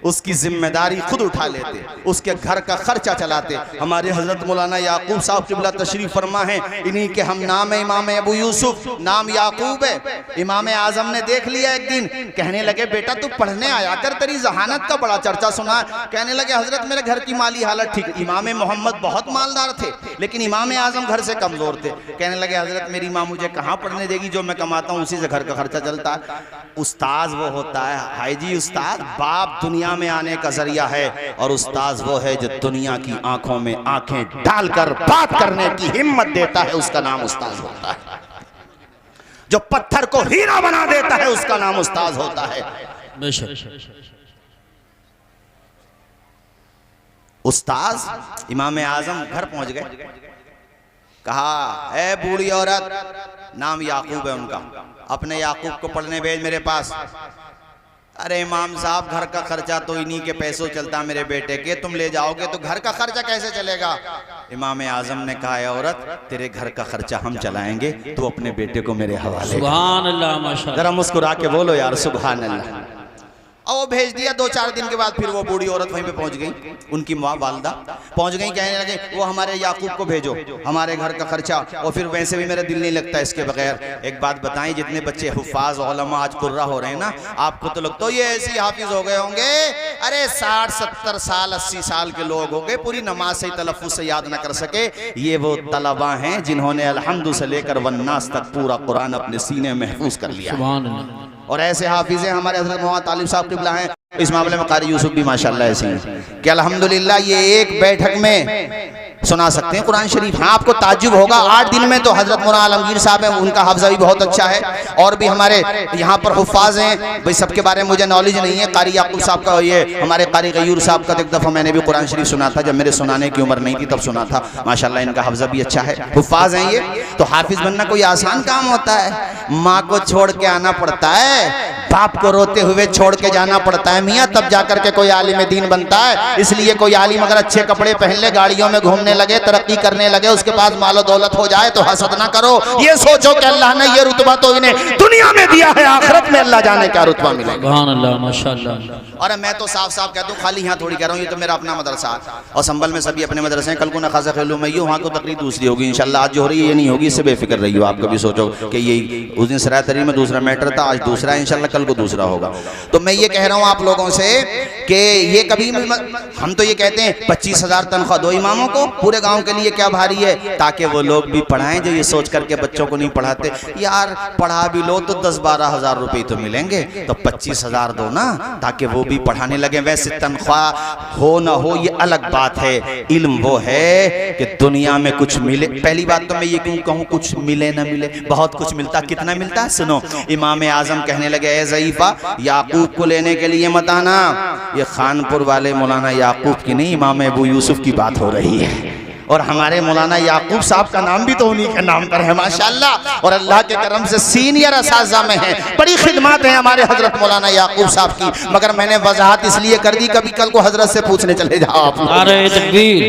उसकी जिम्मेदारी खुद उठा लेते, उसके घर का खर्चा चलाते। हमारे हजरत मौलाना याकूब साहब क़िबला तशरीफ फरमा है, इन्हीं के हम नाम है इमाम अबू यूसुफ, नाम याकूब है। इमाम आजम ने देख लिया एक दिन, कहने लगे बेटा तू पढ़ने आया कर, तेरी जहानत का बड़ा चर्चा सुना। कहने लगे हजरत मेरे घर की माली हालत ठीक। इमाम मोहम्मद बहुत मालदार थे लेकिन इमाम आजम घर से कमजोर थे। कहने लगे हजरत मेरी माँ मुझे कहाँ पढ़ने देगी, जो मैं कमाता हूँ उसी से घर का खर्चा चलता है। उस्ताद वो होता है, हाई जी उस्ताद बाप दुनिया में आने का जरिया है, और उस्ताद वो है जो दुनिया की आंखों में आंखें डालकर बात करने की हिम्मत देता है, उसका नाम उस्ताद होता है। जो पत्थर को हीरा बना देता है उसका नाम उस्ताद होता है। उस्ताद इमाम आजम घर पहुंच गए, कहा ए बूढ़ी औरत, नाम याकूब है उनका, अपने याकूब को पढ़ने भेज मेरे पास। अरे इमाम साहब घर का खर्चा तो इन्हीं के पैसों चलता मेरे बेटे के, तुम ले जाओगे तो घर का खर्चा कैसे चलेगा। इमाम आजम ने कहा औरत तेरे घर का खर्चा हम चलाएंगे, तू अपने बेटे को मेरे हवाले। सुभान अल्लाह, माशाअल्लाह। जरा मुस्कुरा के बोलो यार सुभान अल्लाह। और वो भेज दिया। 2-4 दिन के बाद फिर वो बूढ़ी औरत वहीं पे पहुंच गई, उनकी माँ वालदा पहुंच गई, कहने लगे वो हमारे याकूब को भेजो, हमारे घर का खर्चा, और फिर वैसे भी मेरा दिल नहीं लगता इसके बगैर। एक बात बताएं, जितने बच्चे हुफ्फाज उलमा आज कुर्रा हो रहे हैं ना, आपको तो लगता है ये ऐसी हाफिज हो गए होंगे, अरे 60-70 साल 80 साल के लोग हो गए, पूरी नमाज से तलफ्फुज से याद ना कर सके। ये वो तलबा हैं जिन्होंने अल्हम्दु से लेकर वन्नास तक पूरा कुरान अपने सीने में महफूज कर लिया। और ऐसे हाफिज़ हमारे हज़रत मोहम्मद तालिब साहब क़िबला हैं, इस मामले में कारी यूसुफ भी माशाल्लाह ऐसे हैं कि अल्हम्दुलिल्लाह ये एक बैठक में सुना सकते हैं कुरान शरीफ। हाँ आपको ताज्जुब होगा, 8 दिन में तो हज़रत मौलाना आलमगीर साहब हैं, उनका हफ्ज़ा भी बहुत अच्छा है, और भी हमारे यहाँ पर हुफ़ाज़ हैं भाई, सबके बारे में मुझे नॉलेज नहीं है। कारी याकूब साहब का, ये हमारे कारी गयूर साहब का एक दफ़ा मैंने भी कुरान शरीफ सुना था, जब मेरे सुनाने की उम्र नहीं थी तब सुना था। माशाल्लाह इनका हफ्ज़ा भी अच्छा है, हुफ़ाज़ हैं ये। तो हाफिज़ बनना कोई आसान काम होता है? माँ को छोड़ के आना पड़ता है, बाप को रोते हुए छोड़ के जाना पड़ता है मियाँ, तब जाकर के कोई आलिम दीन बनता है। इसलिए कोई आलिम अगर अच्छे कपड़े पहन ले, गाड़ियों में घूमने लगे, तरक्की करने लगे, उसके पास मालो दौलत हो जाए तो हसद ना करो, ये सोचो कि अल्लाह ने ये रुतबा तो इन्हें दुनिया में दिया है, आखिरत में अल्लाह जाने क्या रुतबा मिलेगा। सुभान अल्लाह, माशाअल्लाह। और मैं तो साफ साफ कहता हूँ, खाली यहाँ थोड़ी कह रहा हूँ, ये तो मेरा अपना मदरसा है, और संभल में सभी अपने मदरसे हैं। कल को नखासा खेलूँ मैं, वहाँ को तकरीर दूसरी होगी इंशाल्लाह, आज जो हो रही है ये नहीं होगी, इससे बेफिक्र रही हो। आप कभी सोचो कि ये उस दिन सराय तरी में दूसरा मैटर था, आज दूसरा है, इंशाल्लाह कल को दूसरा होगा। तो मैं ये कह रहा हूँ आप लोगों से कि ये कभी हम तो ये कहते हैं 25,000 तनख्वाह दो इमामों को, पूरे गांव के लिए क्या भारी है, ताकि वो लोग भी पढ़ाएं जो ये सोच करके बच्चों को नहीं पढ़ाते। यार पढ़ा भी लो तो 10-12 हज़ार रुपये तो मिलेंगे, तो 25,000 दो ना, ताकि वो भी पढ़ाने लगे। वैसे तनख्वाह हो ना हो ये अलग बात है, इल्म वो है कि दुनिया में कुछ मिले। पहली बात तो मैं ये क्यों कहूँ कुछ मिले ना मिले, बहुत कुछ मिलता। कितना मिलता है सुनो, इमाम आजम कहने लगे ए ज़ईफ़ा, याकूब को लेने के लिए मत आना। ये खानपुर वाले मौलाना याकूब की नहीं, इमाम अबू यूसुफ की बात हो रही है, और हमारे मौलाना याकूब साहब का नाम भी तो उन्हीं के नाम पर है माशाल्लाह, और अल्लाह के करम से सीनियर असातिज़ा में है। बड़ी खिदमत है हमारे हजरत मौलाना याकूब साहब की, मगर मैंने वजाहत इसलिए कर दी, कभी कल को हजरत से पूछने चले जाओ आप। नारे तकबीर,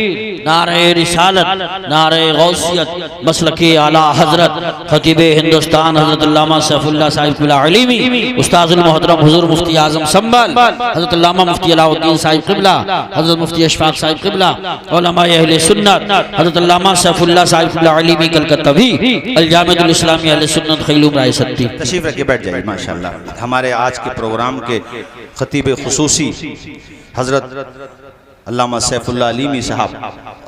नारे रिसालत, नारे गौसियत, मसलके आला हजरत खतीबे हिंदुस्तान हजरत अल्लामा सैफुल्लाह साहिब क़िबला अलीमी, उस्ताजुल मोहतरम हुजूर मुफ्ती आज़म संभल, हजरत अल्लामा मुफ्ती अलाउद्दीन साहिब क़िबला, हजरत मुफ्ती अशफाक साहिब क़िबला, उलमाए अहले सुन्नत हजरत अल्लामा सैफुल्लाह साहिब क़िबला अलीमी कलकत्ता भी, अल जामिअतुल इस्लामी अहले सुन्नत खैलूम राय सत्ती। तशरीफ रखिए, बैठ जाइए। माशाल्लाह हमारे आज के प्रोग्राम के खतीब खुसूसी हजरत अल्लामा सैफुल्लाह अलीमी साहब,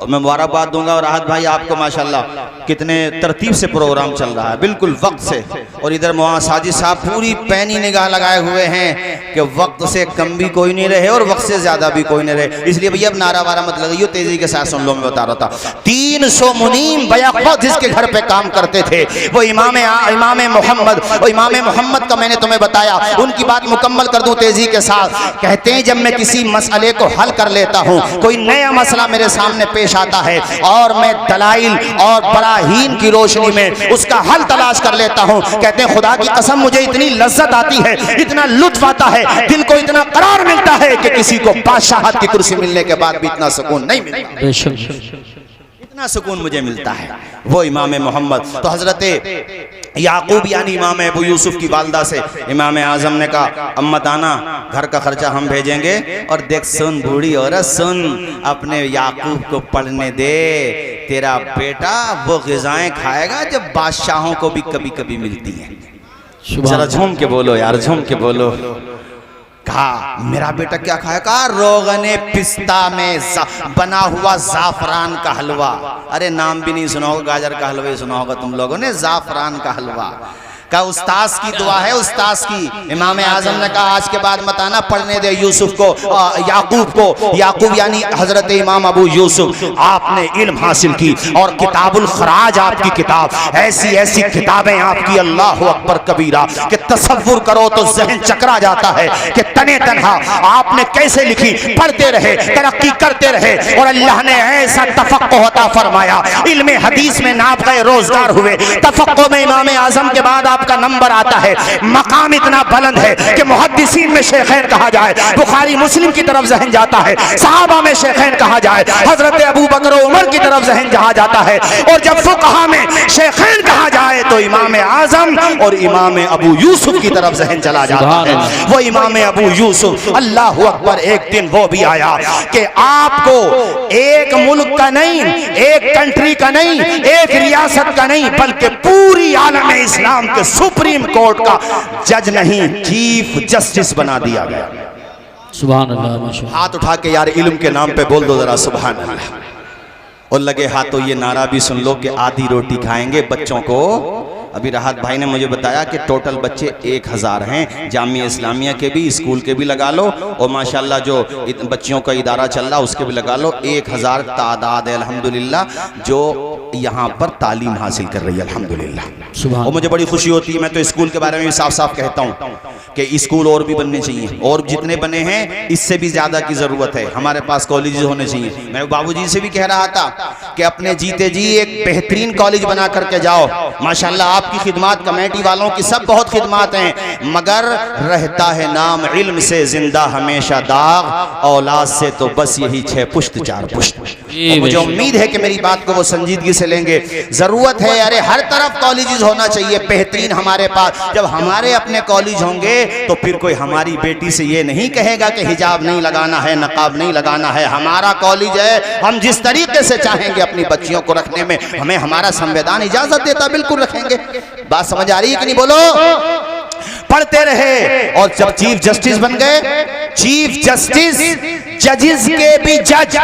और मैं मुबारकबाद दूंगा। और राहत भाई आपको माशाल्लाह कितने तरतीब से प्रोग्राम चल रहा है, बिल्कुल वक्त से। और इधर मौलाना साजिद साहब पूरी पैनी निगाह लगाए हुए हैं कि वक्त से कम भी कोई नहीं रहे और वक्त से ज्यादा भी कोई नहीं रहे। इसलिए भैया अब नारा वारा मत लगाइए, तेजी के साथ सुन लो। मैं बता रहा था 300 मुनीम बयाक़ौत जिसके घर पे काम करते थे, वो इमाम मोहम्मद, वो इमाम मोहम्मद का मैंने तुम्हें बताया, उनकी बात मुकम्मल कर दूं तेजी के साथ। कहते हैं जब मैं किसी मसले को हल कर लेता हूँ, कोई नया मसला मेरे सामने पेश आता है और मैं दलाइल और बराहीन की रोशनी में उसका हल तलाश कर लेता हूँ, कहते हैं खुदा की कसम मुझे इतनी लज्जत आती है, इतना लुत्फ आता है, दिल को इतना करार मिलता है कि किसी को बादशाहत की कुर्सी मिलने के बाद भी इतना सुकून नहीं मिलता। ना सुकून मुझे मिलता है वो इमाम मोहम्मद। तो हजरत याकूब यानी इमाम अबू यूसुफ की वालदा से इमाम आजम ने कहा, अम्मा ताना घर का खर्चा हम भेजेंगे, और देख सुन बूढ़ी औरत सुन, अपने याकूब को पढ़ने दे, तेरा बेटा वो ग़िज़ाएं खाएगा जब बादशाहों को भी कभी कभी मिलती हैं। जरा झूम के बोलो यार, झूम के बोलो। कहा मेरा बेटा क्या खाएगा? रोगने पिस्ता में बना हुआ जाफरान का हलवा। अरे नाम भी नहीं सुना होगा, गाजर का हलवा ही सुना होगा तुम लोगों ने, जाफरान का हलवा। का उस्ताद की दुआ है, उस्ताद की। इमाम आजम ने कहा आज के बाद मत आना, पढ़ने दे यूसुफ को, याकूब को। याकूब यानी हजरत इमाम अबू यूसुफ, आपने इल्म हासिल की और किताबुल खराज आपकी किताब, ऐसी ऐसी किताबें आपकी, अल्लाह अकबर कबीरा, कि तसव्वुर करो तो जहन चकरा जाता है कि तने तनहा आपने कैसे लिखी। पढ़ते रहे, तरक्की करते रहे, और अल्लाह ने ऐसा तफक्को अता फरमाया, इल्म हदीस में नाप गए, रोजगार हुए। तफक्को में इमाम आजम के बाद आपका नंबर आता है, मकाम इतना बुलंद है कि मुहद्दिसीन में शेखैन कहा जाए, बुखारी मुस्लिम की तरफ जहन जाता है, सहाबा में शेखैन कहा जाए, हजरत अबू बकर उमर की तरफ जहन जहां जाता है, और जब फुकहा में शेखैन कहा जाए तो इमाम आजम और इमाम अबू यूसुफ की तरफ जहन चला जाता है। वो इमाम अबू यूसुफ, अल्लाह अकबर, एक दिन वो भी आया कि आपको एक मुल्क का नहीं, एक कंट्री का नहीं, एक रियासत का नहीं, बल्कि पूरी आलम इस्लाम के सुप्रीम कोर्ट का जज नहीं, चीफ जस्टिस बना दिया गया। सुभान अल्लाह, माशाअल्लाह। हाथ उठा के यार इल्म के नाम पे बोल दो जरा सुभान अल्लाह। और लगे हाथों ये नारा भी सुन लो कि आधी रोटी खाएंगे बच्चों को। अभी राहत भाई ने मुझे बताया कि टोटल बच्चे 1000 हैं, जामिया इस्लामिया के भी, स्कूल के भी लगा लो, और माशाल्लाह जो बच्चियों का इदारा चल रहा उसके भी लगा लो। 1000 तादाद है अल्हम्दुलिल्लाह जो यहाँ पर तालीम हासिल कर रही है अल्हम्दुलिल्लाह। और मुझे बड़ी खुशी होती है, मैं तो स्कूल के बारे में भी साफ साफ कहता हूँ कि स्कूल और भी बनने चाहिए, और जितने बने हैं इससे भी ज़्यादा की ज़रूरत है। हमारे पास कॉलेज होने चाहिए। मैं बाबूजी से भी कह रहा था कि अपने जीते जी एक बेहतरीन कॉलेज बना करके जाओ। माशाल्लाह आपकी खिदमत, कमेटी वालों की सब बहुत खिदमत हैं, मगर रहता है नाम इल्म से जिंदा हमेशा दाग, औलाद से तो बस यही 6 पुश्त 4 पुश्त। मुझे उम्मीद है कि मेरी बात को वो संजीदगी से लेंगे। जरूरत है, अरे हर तरफ कॉलेज होना चाहिए बेहतरीन हमारे पास। जब हमारे अपने कॉलेज होंगे तो फिर कोई हमारी बेटी से ये नहीं कहेगा कि हिजाब नहीं लगाना है, नकाब नहीं लगाना है। हमारा कॉलेज है, हम जिस तरीके से चाहेंगे अपनी बच्चियों को रखने में, हमें हमारा संविधान इजाजत देता, बिल्कुल रखेंगे। बात समझ आ रही है कि नहीं? बोलो। पढ़ते रहे, और जब चीफ जस्टिस बन गए, चीफ जस्टिस जजेस के भी जज,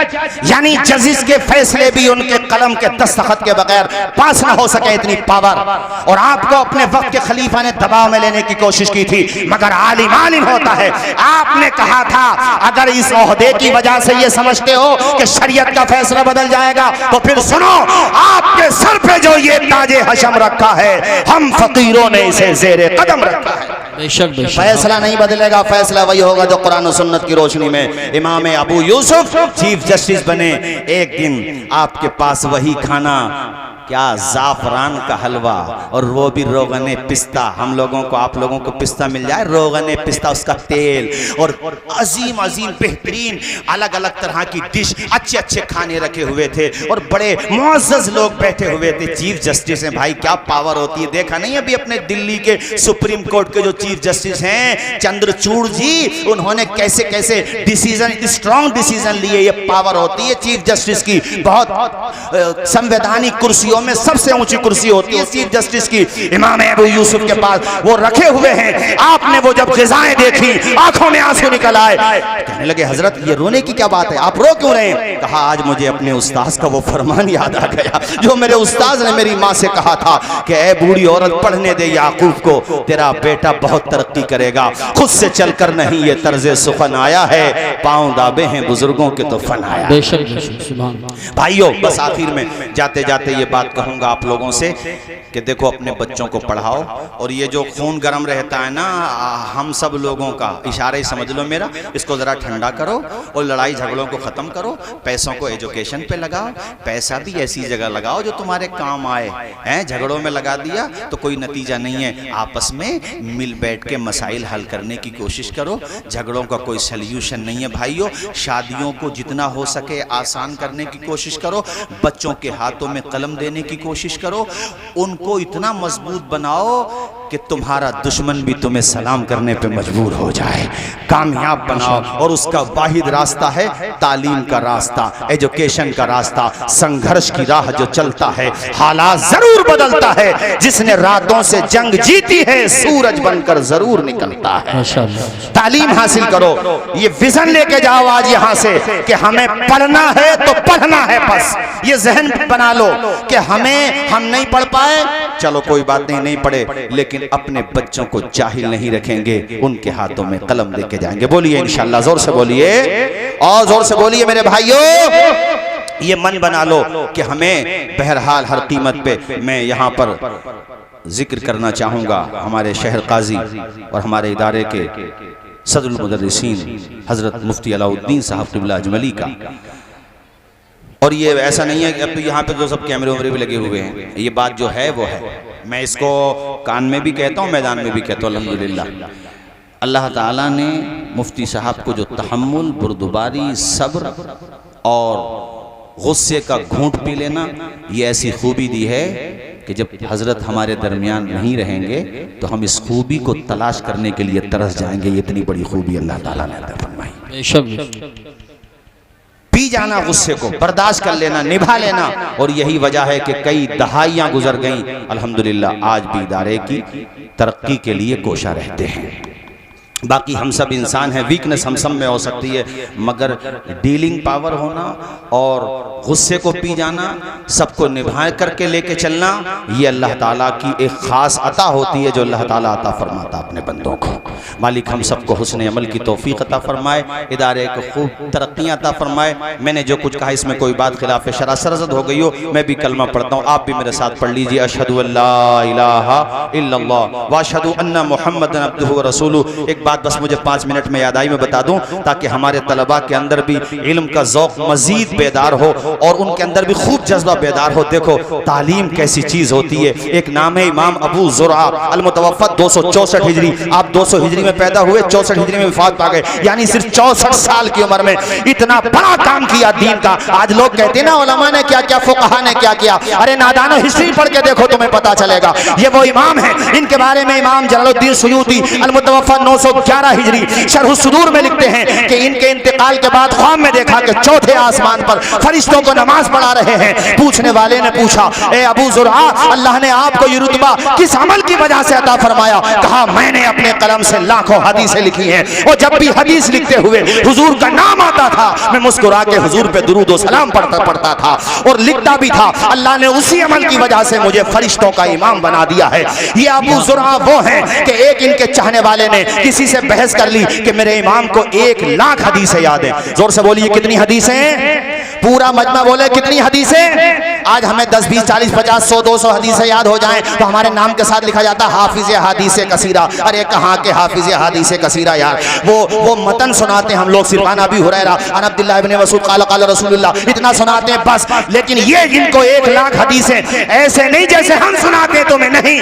यानी जजेस के फैसले भी उनके कलम के दस्तखत के बगैर पास ना हो सके, इतनी पावर। और आपको अपने वक्त के खलीफा ने दबाव में लेने की कोशिश की थी, मगर आलिम आलिम होता है। आपने कहा था अगर इस ओहदे की वजह से ये समझते हो कि शरीयत का फैसला बदल जाएगा, तो फिर सुनो, आपके सर पे जो ये ताजे हशम रखा है, हम फकीरों ने इसे ज़ेरे कदम रखा है। बेशक बेशक फैसला नहीं बदलेगा, फैसला वही होगा जो कुरान और सुन्नत की रोशनी में। इमाम अबू यूसुफ चीफ जस्टिस बने, एक दिन आपके पास वही खाना, क्या जाफरान का हलवा, और वो भी रोगने पिस्ता। हम लोगों को, आप लोगों को पिस्ता मिल जाए, रोगने पिस्ता, उसका तेल, और अजीम अजीम बेहतरीन अलग अलग तरह की डिश, अच्छे अच्छे खाने रखे हुए थे, और बड़े मुअज़्ज़ज़ लोग बैठे हुए थे। चीफ जस्टिस हैं भाई, क्या पावर होती है। देखा नहीं अभी अपने दिल्ली के सुप्रीम कोर्ट के जो चीफ जस्टिस हैं चंद्रचूड़ जी, उन्होंने कैसे कैसे डिसीजन, स्ट्रॉन्ग डिसीजन लिए। ये पावर होती है चीफ जस्टिस की। बहुत संवैधानिक कुर्सी में सबसे ऊंची कुर्सी होती है चीफ जस्टिस की। इमाम अबू यूसुफ के पास वो रखे हुए हैं। आपने वो जब ग़िज़ाएं देखी, आंखों में आंसू निकल आए, कहने लगे हजरत ये रोने की क्या बात है, आप रो क्यों रहे हैं? कहा आज मुझे अपने उस्ताद का वो फरमान याद आ गया जो मेरे उस्ताद ने मेरी माँ से कहा था कि ऐ बूढ़ी औरत, पढ़ने दे याकूब को, तेरा बेटा बहुत तरक्की करेगा। खुद से चलकर नहीं ये तर्ज़े सुखन आया है, पाँव दाबे हैं बुजुर्गों के तो फन आया। बेशक बेशक, सुभान। भाइयों बस आखिर में जाते जाते ये बात बात कहूँगा आप लोगों से कि देखो अपने बच्चों को पढ़ाओ, और ये जो खून गर्म रहता है ना हम सब लोगों का, इशारा ही समझ लो मेरा, इसको ज़रा ठंडा करो और लड़ाई झगड़ों को ख़त्म करो। पैसों को एजुकेशन पे लगाओ, पैसा भी ऐसी जगह लगाओ जो तुम्हारे काम आए हैं। झगड़ों में लगा दिया तो कोई नतीजा नहीं है। आपस में मिल बैठ के मसाइल हल करने की कोशिश करो। झगड़ों का कोई सल्यूशन नहीं है भाइयों। शादियों को जितना हो सके आसान करने की कोशिश करो, बच्चों के हाथों में कलम देने की कोशिश करो, उनको इतना मजबूत बनाओ कि तुम्हारा दुश्मन भी तुम्हें सलाम करने पे मजबूर हो जाए। कामयाब बनाओ, और उसका वाहिद रास्ता है तालीम का रास्ता, एजुकेशन का रास्ता। संघर्ष की राह जो चलता है हालात जरूर बदलता है, जिसने रातों से जंग जीती है सूरज बनकर जरूर निकलता है। तालीम हासिल करो, ये विजन लेके जाओ आज यहाँ से कि हमें पढ़ना है तो पढ़ना है, बस ये जहन बना लो कि हम नहीं पढ़ पाए, चलो कोई बात नहीं, नहीं पढ़े, लेकिन अपने बच्चों को जाहिल नहीं रखेंगे, उनके हाथों में कलम लेके जाएंगे। बोलिए इंशाअल्लाह, जोर से बोलिए और जोर से बोलिए मेरे भाइयों। ये मन बना लो कि हमें बहरहाल हर कीमत पे, मैं यहाँ पर जिक्र करना चाहूँगा हमारे शहर काजी और हमारे इदारे के सदरुल मुदर्रिसीन हज़रत मुफ्ती अलाउद्दीन साहब क़िबला अजमली का। और ये ऐसा नहीं है कि अब तो यहाँ पे जो सब कैमरे वैमरे भी लगे हुए हैं, ये बात जो है वो है। मैं इसको कान में भी कहता हूँ, मैदान में भी कहता हूँ। अल्हम्दुलिल्लाह अल्लाह ताला ने मुफ्ती साहब को जो तहम्मुल, बुर्दुबारी, सब्र और गुस्से का घूंट पी लेना, ये ऐसी खूबी दी है कि जब हजरत हमारे दरमियान नहीं रहेंगे तो हम इस खूबी को तलाश करने के लिए तरस जाएंगे। ये इतनी बड़ी खूबी अल्लाह ताला ने अता फरमाई। पी जाना, गुस्से को बर्दाश्त कर लेना, निभा लेना। और यही वजह है कि कई दहाइयां गुजर गईं, अल्हम्दुलिल्लाह आज भी इदारे की तरक्की के लिए कोशा रहते हैं। बाकी हम सब इंसान हैं, वीकनेस हम सब में हो सकती है, मगर डीलिंग पावर होना और गुस्से को पी जाना, सबको निभा करके लेके चलना, ये अल्लाह ताला की एक ख़ास अता होती है जो अल्लाह ताला अता फरमाता अपने बंदों को। मालिक हम सबको हुस्न अमल की तौफीक अता फरमाए, इदारे को खूब तरक्कियाँ अता फरमाए। मैंने जो कुछ कहा इसमें कोई बात खिलाफ शरअ सरजद हो गई हो, मैं भी कलमा पढ़ता हूँ, आप भी मेरे साथ पढ़ लीजिए। अशहदु अल्ला इलाहा इल्लल्लाह व अशहदु अन्ना मुहम्मदन अब्दुहु व रसूलुहु। एक बात बस मुझे 5 मिनट में याद आई, मैं बता दूं ताकि हमारे तलबा के अंदर भी इल्म का ज़ौक़ मजीद बेदार हो और उनके अंदर भी खूब जज्बा बेदार हो। देखो तालीम कैसी चीज होती है। एक नाम है इमाम अबू ज़ुरआ अल-मुतवफ़्फ़ा 264 हिजरी, आप 200 हिजरी में पैदा हुए, 64 हिजरी में वफात पा गए, यानी सिर्फ 64 साल की उम्र में इतना बड़ा काम किया दीन का। आज लोग कहते हैं ना उलमा ने क्या क्या, फुक़हा ने क्या किया, अरे नादानो हिस्ट्री पढ़ के देखो तुम्हें पता चलेगा। ये वो इमाम है, इनके बारे में इमाम जलालुद्दीन सुयूती अल-मुतवफ़्फ़ा 911 हिजरी शरह सुदूर में लिखते हैं कि इनके इंतकाल के बाद ख्वाब में देखा कि चौथे आसमान पर फरिश्तों को नमाज पढ़ा रहे हैं। पूछने वाले ने पूछा, ए अबू ज़ुरआ, अल्लाह ने आपको ये रुतबा किस अमल की वजह से अता फरमाया? कहा मैंने अपने कलम से लाखों हदीसें लिखी हैं, और जब भी हदीस लिखते हुए हुजूर का नाम आता था मैं मुस्कुरा के हुजूर पे दुरूद व सलाम पढ़ता था और लिखता भी था। अल्लाह ने उसी अमल की वजह से मुझे फरिश्तों का इमाम बना दिया है। ये अबू ज़ुरआ वो हैं कि एक इनके चाहने वाले ने किसी से बहस कर ली कि मेरे इमाम को 1 लाख हदीसें याद है। जोर से बोलिए कितनी हदीसें? पूरा मजमा बोले कितनी हदीसें? आज हमें 10, 20, 40, 50, 100, 200 हदीसें याद हो जाएं तो हमारे नाम के साथ लिखा जाता हाफिज हदीसे कसीरा। अरे कहाँ के हाफिज हदीसे कसीरा यार, वो मतन सुनाते हम लोग, सिर्फ अबी हुरैरा अन अब्दुल्लाह इब्न मसूद क़ाल क़ाल रसूलुल्लाह, इतना सुनाते हैं बस। लेकिन ये इनको 1 लाख हदीसें ऐसे नहीं जैसे हम सुनाते तुम्हें, नहीं,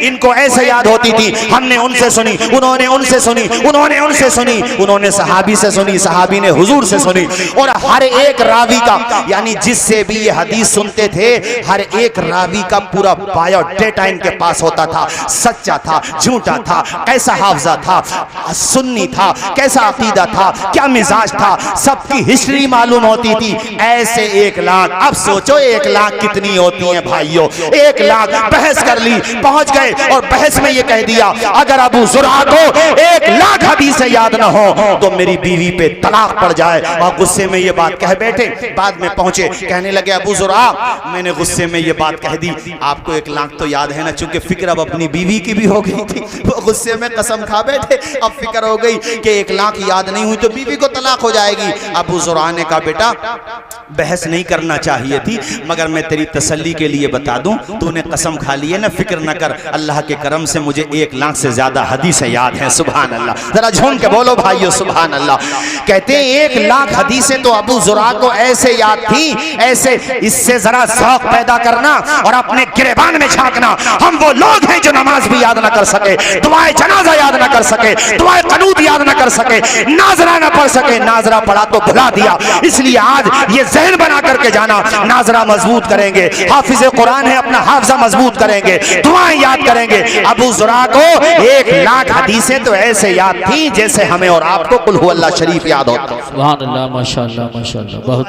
इनको ऐसे याद होती थी। हमने उनसे सुनी, उन्होंने उनसे सुनी, उन्होंने उनसे सुनी, उन्होंने सहाबी से सुनी, सहाबी ने हुजूर से सुनी। और हर एक रावी का, यानी जिससे भी ये हदीस सुनते थे, हर एक रावी का पूरा बायोडेटा इनके पास होता था। सच्चा था, झूठा था, कैसा हाफजा था, सुन्नी था, कैसा अकीदा था, क्या मिजाज था, सबकी हिस्ट्री मालूम होती थी। ऐसे 1 लाख, अब सोचो 1 लाख कितनी होती हैं भाइयों। 1 लाख बहस कर ली, पहुंच गए और बहस में ये कह दिया अगर अबू ज़ुरआ को 1 लाख हदीसें याद ना हो तो मेरी बीवी पे तलाक पड़ जाए। और गुस्से में ये बात कह बैठे, बाद में पहुंचे, कहने लगे अबू ज़ुरआ मैंने गुस्से में ये बात कह दी। आपको 1 लाख तो याद है ना, चूंकि फिक्र अब अपनी बीवी की भी हो गई थी, वो गुस्से में कसम खा बैठे। अब फिक्र हो गई कि 1 लाख याद नहीं हुई तो बीवी को तलाक हो जाएगी। अबू ज़ुरआ ने कहा बेटा बहस नहीं करना चाहिए थी, मगर मैं तेरी तसल्ली के लिए बता दूं, तूने कसम खा ली है ना, फिक्र न कर, अल्लाह के करम से मुझे 1 लाख से ज्यादा हदीसें याद हैं। सुभान अल्लाह, जरा झूम के बोलो भाइयों सुभान अल्लाह। कहते हैं 1 लाख हदीसें तो अबू ज़ुरआ को ऐसे याद थी, ऐसे। इससे जरा शौक पैदा करना और अपने गिरेबान में झांकना। हम वो लोग हैं जो नमाज भी याद ना कर सके, दुआए जनाजा याद ना कर सके, दुआए क़नूत याद ना कर सके, नाजरा ना पढ़ सके। नाजरा पढ़ा तो भुला दिया। इसलिए आज ये ज़हन बना करके जाना, नाजरा मजबूत करेंगे, हाफिज़े कुरान है अपना हाफजा मजबूत करेंगे, दुआएं याद करेंगे। अबू ज़ुरआ को 1 लाख हदीसें तो ऐसे याद थी जैसे हमें और आपको कुल हु अल्लाह शरीफ याद होता। सुभान अल्लाह, माशाअल्लाह माशाअल्लाह, बहुत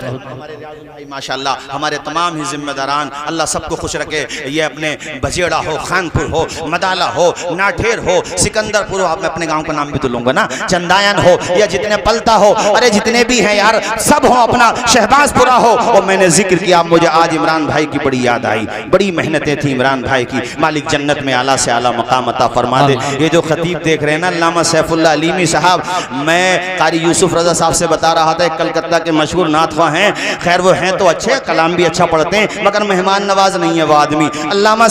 माशाअल्लाह। हमारे तमाम ही जिम्मेदारान, अल्लाह सबको खुश रखे। ये अपने बजेड़ा हो, खानपुर हो, मदाला हो, नाठेर हो, सिकंदरपुर हो, मैं अपने गांव का नाम भी तो लूंगा ना, चंदायन हो या जितने पलता हो, अरे जितने भी हैं यार सब हो, अपना शहबाजपुरा हो। और मैंने जिक्र किया, मुझे आज इमरान भाई की बड़ी याद आई, बड़ी मेहनतें थी इमरान भाई की। मालिक जन्नत में आला से आला मकाम अता फरमा दे। ये जो खतीब देख रहे हैं ना, अल्लामा सैफुल्लाह अलीमी साहब, मैं कारी यूसुफ रजा साहब से बता रहा था, कलकत्ता के मशहूर नातवा हैं। खैर वो हैं तो अच्छे, कलाम भी अच्छा पढ़ते हैं, मगर मेहमान नवाज नहीं है वो आदमी। अल्लामा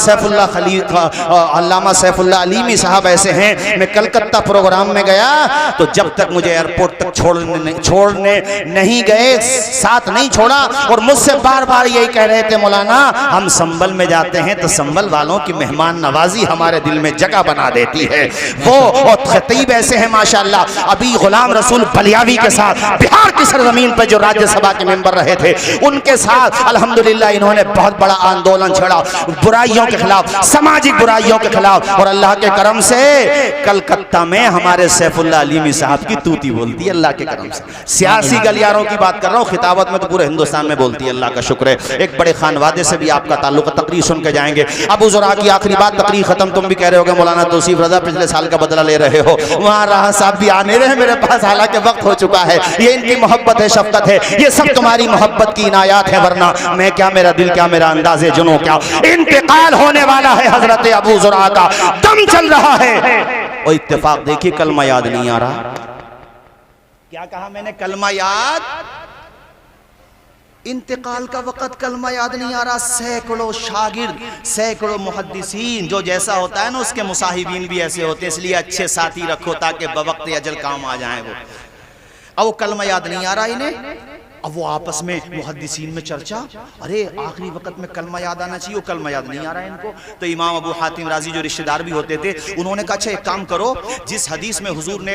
सैफुल्लाह अलीमी साहब ऐसे हैं। मैं कलकत्ता प्रोग्राम में गया तो जब तक मुझे एयरपोर्ट तक छोड़ने नहीं गए, साथ नहीं छोड़ा, और मुझसे बार बार यही कह रहे थे, मौलाना हम संभल में जाते हैं तो संभल वालों की मेहमान नवाजी हमारे दिल में जगह बना देती है। वो और खतीब ऐसे हैं माशाअल्लाह। अभी गुलाम रसूल बलियावी के साथ बिहार की सरजमीन पर जो राज्यसभा के मेंबर रहे थे, उनके साथ अल्हम्दुलिल्लाह इन्होंने बहुत बड़ा आंदोलन छेड़ा बुराइयों के खिलाफ, सामाजिक बुराइयों के खिलाफ। और अल्लाह के करम से कलकत्ता में हमारे सैफुल्लाह अलीमी साहब की तूती बोलती है, अल्लाह के करम से। सियासी गलियारों की बात कर रहा हूँ, खिताबत में तो पूरे हिंदुस्तान में बोलती है, अल्लाह का शुक्र है। एक बड़े खानवादे से भी आपका ताल्लुक, तकरीर सुन के जाएंगे। अबू ज़ुरआ की आखिरी बात, तकरीर खत्म। तुम भी कह रहे हो मौलाना तौसीफ रजा पिछले साल का बदला ले रहे हो, वहाँ राह साहब भी आने रहे मेरे पास, हालांकि वक्त हो चुका है। ये इनकी मोहब्बत है, शफकत है, ये सब तुम्हारी मोहब्बत की इनायात है, वरना मैं क्या, मेरा दिल क्या, मेरा अंदाज़े जुनूं क्या। इंतकाल होने वाला है हजरत अबू ज़ुरआ का, दम चल रहा है। और इत्तेफाक देखिए, कलमा याद नहीं आ रहा। क्या कहा मैंने? कलमा याद, इंतकाल का वक़्त कलमा याद नहीं आ रहा। सैकड़ों शागिर्द, सैकड़ों मुहद्दिसीन, जो जैसा होता है ना उसके मुसाहिबीन भी ऐसे होते हैं, इसलिए अच्छे साथी रखो ताकि बवक्त अजल काम आ जाए वो। अब वो कलमा याद नहीं आ रहा इन्हें। अब वो आपस में मुहद्दिसीन में चर्चा, अरे आखिरी वक्त में कलमा याद आना चाहिए, वो कलमा याद नहीं आ रहा है इनको। तो इमाम अबू हातिम राजी जो रिश्तेदार भी होते थे, उन्होंने कहा अच्छा एक काम करो, जिस हदीस में हुजूर ने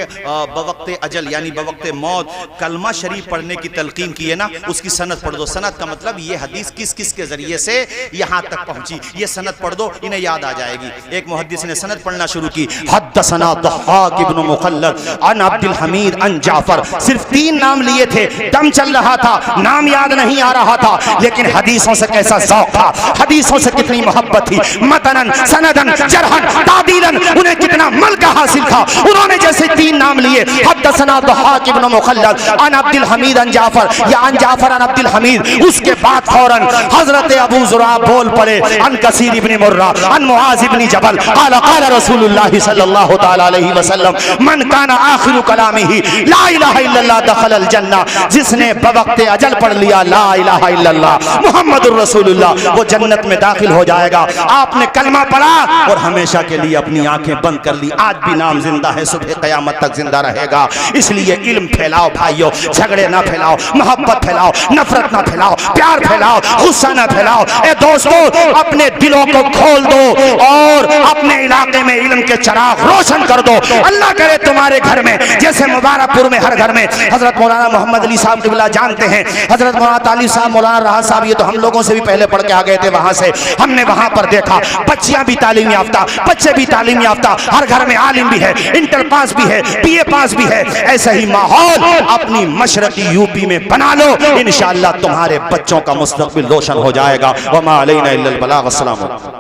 बवक्त अजल यानी बवक्त मौत कलमा शरीफ पढ़ने की तलकीन की है ना, उसकी सनद पढ़ दो। सनद का मतलब ये हदीस किस किस के जरिए से यहाँ तक पहुंची, ये सनद पढ़ दो, इन्हें याद आ जाएगी। एक मुहद्दिस ने सनद पढ़ना शुरू की, हद्दसना दहाक इब्न मुखल्लद अन अब्दुल हमीद अन जाफर। सिर्फ 3 नाम लिए थे, दम चल रहा था, नाम याद नहीं आ रहा था, लेकिन हदीसों से कैसा ज़ौक़ था, हदीसों से कितनी मोहब्बत थी। मतनन, सनदन, जरहन, तादीलन, उन्हें कितना मलका हासिल था। उन्होंने जैसे 3 नाम लिए, हद्दसना दहाक इब्न मुखल्लद अन अब्दुल हमीद अन जाफर, या अन जाफर अन अब्दुल हमीद, उसके बाद फौरन हजरत अबू ज़ुरआ बोल पड़े, अन कसीर इब्न मुर्रा अन मुआज़ इब्न जबल क़ाल क़ाल रसूलुल्लाह सल्लल्लाहु तआला अलैहि वसल्लम मन काना आखिरु कलामिही ला इलाहा इल्लल्लाह दखलल जन्नह। जिसने बवक्त अजल पढ़ लिया ला इलाहा इल्लल्लाह मुहम्मदुर रसूलुल्लाह, वो जन्नत में दाखिल हो जाएगा। आपने कलमा पढ़ा और हमेशा के लिए अपनी आंखें बंद कर ली। आज भी नाम जिंदा है, सुबह क़यामत तक जिंदा रहेगा। इसलिए इल्म फैलाओ भाइयों, झगड़े ना फैलाओ, मोहब्बत फैलाओ, नफरत ना फैलाओ, प्यार फैलाओ, गुस्सा ना फैलाओ। ए दोस्तों, अपने दिलों को खोल दो और अपने इलाके में इल्म के चिराग रोशन कर दो। अल्लाह करे तुम्हारे घर में, जैसे मुबारकपुर में हर घर में हजरत मौलाना मोहम्मद अली साहब क़िबला जानते हैं, हजरत मौलाना तालिब साहब, मौलाना राहत साहब, ये तो हम लोगों से भी पहले पढ़ के आ गए थे। वहां से हमने वहां पर देखा बच्चियां भी तालीम याफ्ता, बच्चे भी तालीम याफ्ता, हर घर में आलिम भी है, इंटर पास भी है, बीए पास भी है। ऐसा ही माहौल अपनी मशरकी यूपी में बना लो, इंशाअल्लाह तुम्हारे बच्चों का मुस्तकबिल रोशन हो जाएगा। वमा अलैना इल्लल बलाग। अस्सलाम वालेकुम।